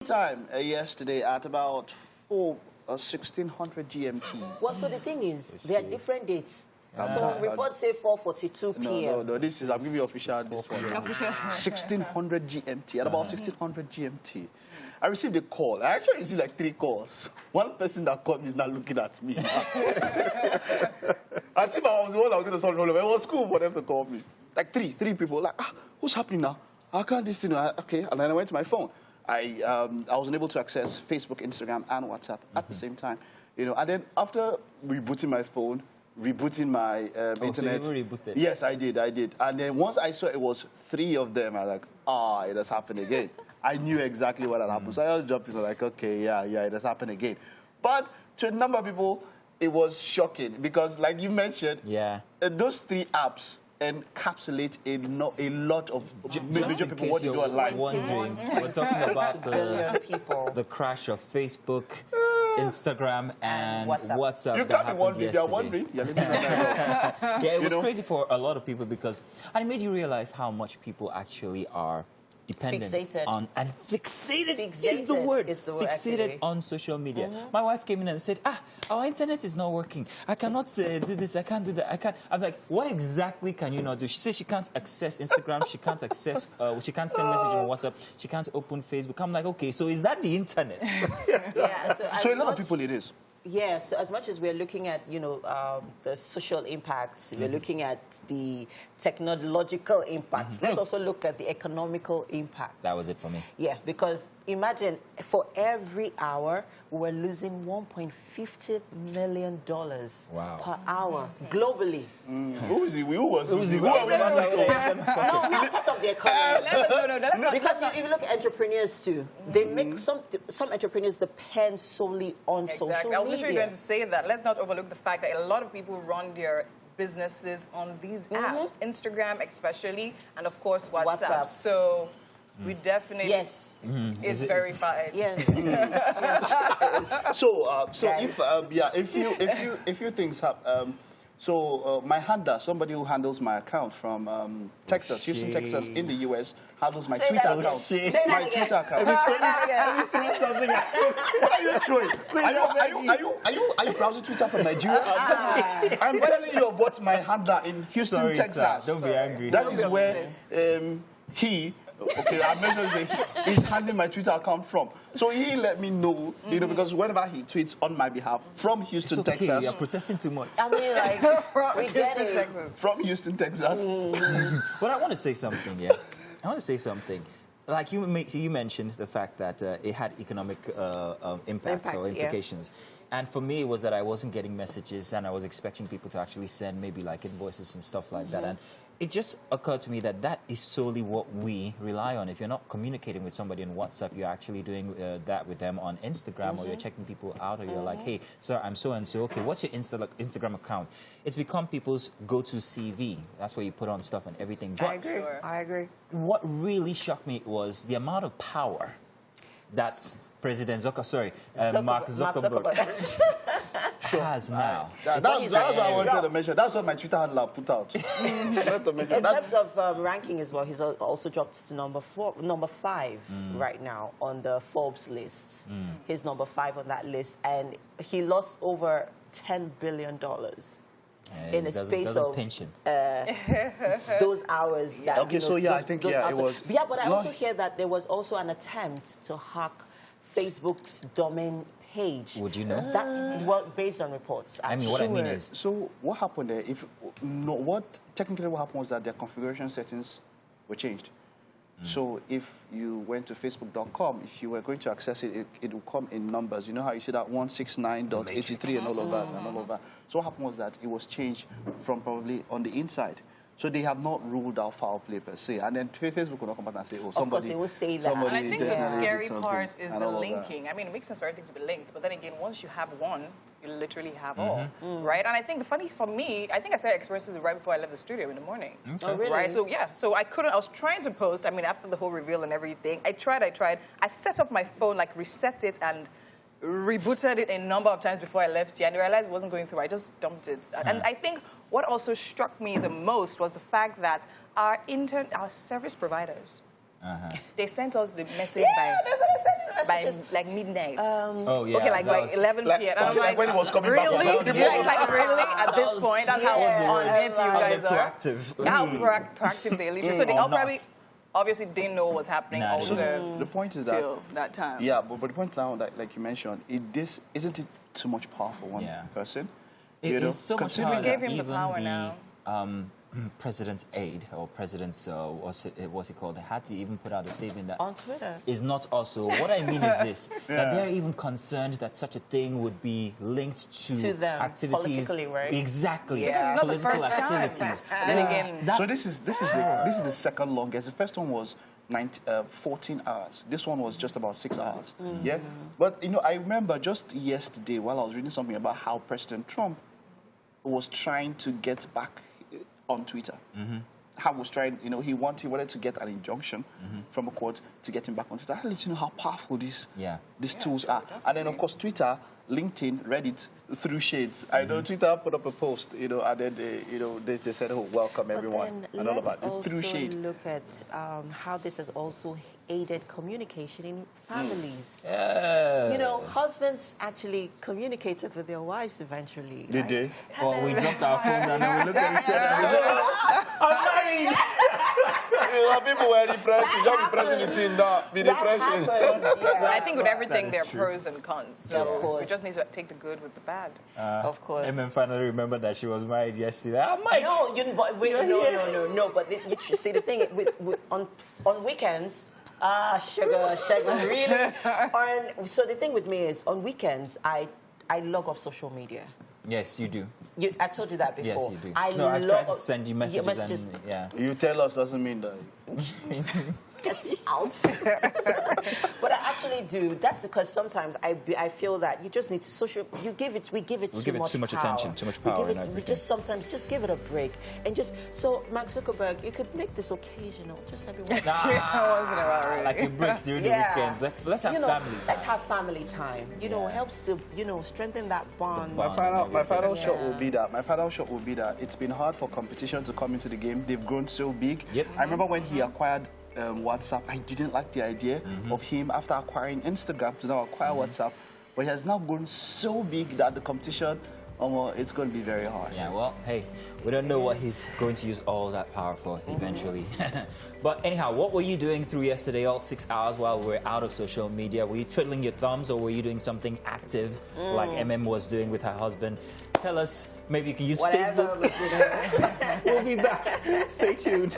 Time yesterday at about 1600 GMT. Well, so the thing is, there are different dates. So reports say 4:42 p.m. No, this is, I'm giving you official this one. 1600 GMT, at about 1600 GMT. I received a call. I actually received like 3 calls. One person that called me is not looking at me. As if I was the one that was going to solve the problem. It was cool for them to call me. Like three people, like, what's happening now? How can't this thing? Okay, and then I went to my phone. I was unable to access Facebook, Instagram, and WhatsApp at the same time. You know, and then after rebooting my phone, rebooting my internet. So you rebooted? Yes, I did. And then once I saw it was 3 of them, I was like, it has happened again. I knew exactly what had happened. So I just jumped in and like, okay, yeah, it has happened again. But to a number of people, it was shocking because, like you mentioned, those 3 apps encapsulate a lot of major people what you do online. Wondering, we're talking about the crash of Facebook, Instagram, and WhatsApp. You can't be wondering. You're wondering. Yeah, it was crazy for a lot of people because, and it made you realize how much people actually are dependent on and fixated is the word. Fixated actually on social media. My wife came in and said, our internet is not working. I cannot do this. I can't do that. I can't. I'm like, what exactly can you not do? She says she can't access Instagram. She can't access. She can't send message on WhatsApp. She can't open Facebook. I'm like, okay, so is that the internet? Yeah. So a lot of people it is. Yes, so as much as we're looking at, the social impacts, we're looking at the technological impacts. Let's also look at the economical impacts. That was it for me. Yeah, because imagine for every hour, we're losing $1.50 million per hour globally. Who is he? Who was he? Who are we not part of the economy. Because if you look at entrepreneurs too, they make some entrepreneurs depend solely on social media. I was literally going to say that. Let's not overlook the fact that a lot of people run their businesses on these apps, Instagram especially, and of course WhatsApp. So we definitely it's verified. Yes. So if you things happen. My handler, somebody who handles my account from Texas, Houston, Texas, in the U.S., handles my Twitter account. My Twitter account. What are you throwing? Are you browsing Twitter from Nigeria? I'm telling you of what my handler in Houston, Texas. Don't be angry. That is where I mentioned he's handling my Twitter account from. So he let me know, because whenever he tweets on my behalf from Houston, Texas. You're protesting too much. I mean, like, we get it. From Houston, Texas. But I want to say something, I want to say something. Like you mentioned the fact that it had economic impacts or implications. And for me, it was that I wasn't getting messages and I was expecting people to actually send maybe like invoices and stuff like that. And it just occurred to me that that is solely what we rely on. If you're not communicating with somebody on WhatsApp, you're actually doing that with them on Instagram, or you're checking people out, or you're like, hey, sir, I'm so-and-so. Okay, what's your Instagram account? It's become people's go-to CV. That's where you put on stuff and everything. But I agree. What really shocked me was the amount of power that President Mark Zuckerberg has now. That's what I wanted to mention. That's what my Twitter handler put out. In terms of ranking as well, he's also dropped to number 5 right now on the Forbes list. He's number 5 on that list, and he lost over $10 billion. In a space of those hours. That, I think it was. Yeah, but I also hear that there was also an attempt to hack Facebook's domain page. Would you know? That, well, based on reports. I mean, what I mean is... So what happened there? Technically what happened was that their configuration settings were changed. So if you went to facebook.com, if you were going to access it, it would come in numbers. You know how you see that 169.83 and all of that. So what happened was that it was changed from probably on the inside. So they have not ruled out foul play per se. And then Facebook will not come back and say, oh, somebody... Of course, they will say that. And I think the scary part is the linking. I mean, it makes sense for everything to be linked. But then again, once you have one, you literally have all, right? And I think the funny for me, I think I started expressing it right before I left the studio in the morning. Oh, really? Right? So, so I was trying to post. I mean, after the whole reveal and everything, I tried. I set up my phone, like reset it and rebooted it a number of times before I left here, and I realized it wasn't going through. I just dumped it. And I think what also struck me the most was the fact that our service providers They sent us the message that's what I said. by like midnight. Oh, yeah. Okay, like that by was- 11 p.m. And I'm like when it was coming really? back. Like really? At this was- point, that's how yeah. on it you guys are. Proactive. How proactive they leave you. So they Or all probably, not. obviously, didn't know what was happening Nah, they also The point is that, till that time. yeah, but the point now, that, like you mentioned, isn't it too much power for one Yeah. person? It is so much considering harder. gave him the Even power now. President's aide or president's what's it called? They had to even put out a statement that On Twitter. is not also. What I mean is this: that they're even concerned that such a thing would be linked to them, activities. politically, right? Exactly. Yeah. Because it's not the Political first activities. time. Then again, So this is the second longest. The first one was 14 hours. This one was just about 6 hours. Yeah, but I remember just yesterday while I was reading something about how President Trump was trying to get back on Twitter. How was trying, he wanted to get an injunction from a court to get him back on Twitter. That lets you know how powerful these tools are. And then of course Twitter, LinkedIn, Reddit, through shades. I know Twitter put up a post, and then they said, "Oh, welcome everyone," But then and all let's about it through also shade. look at how this has also aided communication in families. Husbands actually communicated with their wives eventually. Did right? they? Well, we dropped our phone down and we looked at each other and we said, I'm married. People were depressing. Just be pressing the thing down. Be That depressing. happened, yeah. I think with everything is there are true. pros and cons. So Of course. we just need to take the good with the bad. Of course. Emem finally remembered that she was married yesterday. I'm Mike. No, no. But you see, the thing on weekends, sugar, really. So the thing with me is, on weekends, I log off social media. Yes, you do. I told you that before. Yes, you do. I I've tried to send you Yeah, messages. And, yeah. You tell us doesn't mean that. That's out. But I actually do. That's because sometimes I feel that you just need to we give it We give it too much power. attention, too much power We and give it, everything. we just sometimes just give it a break and so Mark Zuckerberg, you could make this occasional, just every once. Once in a while, really. Like a break during the weekends. Let's have family time. Let's have family time. Helps to strengthen that bond. The bond. My final shot will be that. My final shot will be that it's been hard for competition to come into the game. They've grown so big. Yep. I remember when he acquired WhatsApp, I didn't like the idea of him after acquiring Instagram to now acquire WhatsApp, but he has now grown so big that the competition, it's going to be very hard. Yeah, well, hey, we don't know what he's going to use all that power for eventually. But anyhow, what were you doing through yesterday, all 6 hours while we were out of social media? Were you twiddling your thumbs or were you doing something active like Emem was doing with her husband? Tell us. Maybe you can use Whatever. Facebook. We'll be back. Stay tuned.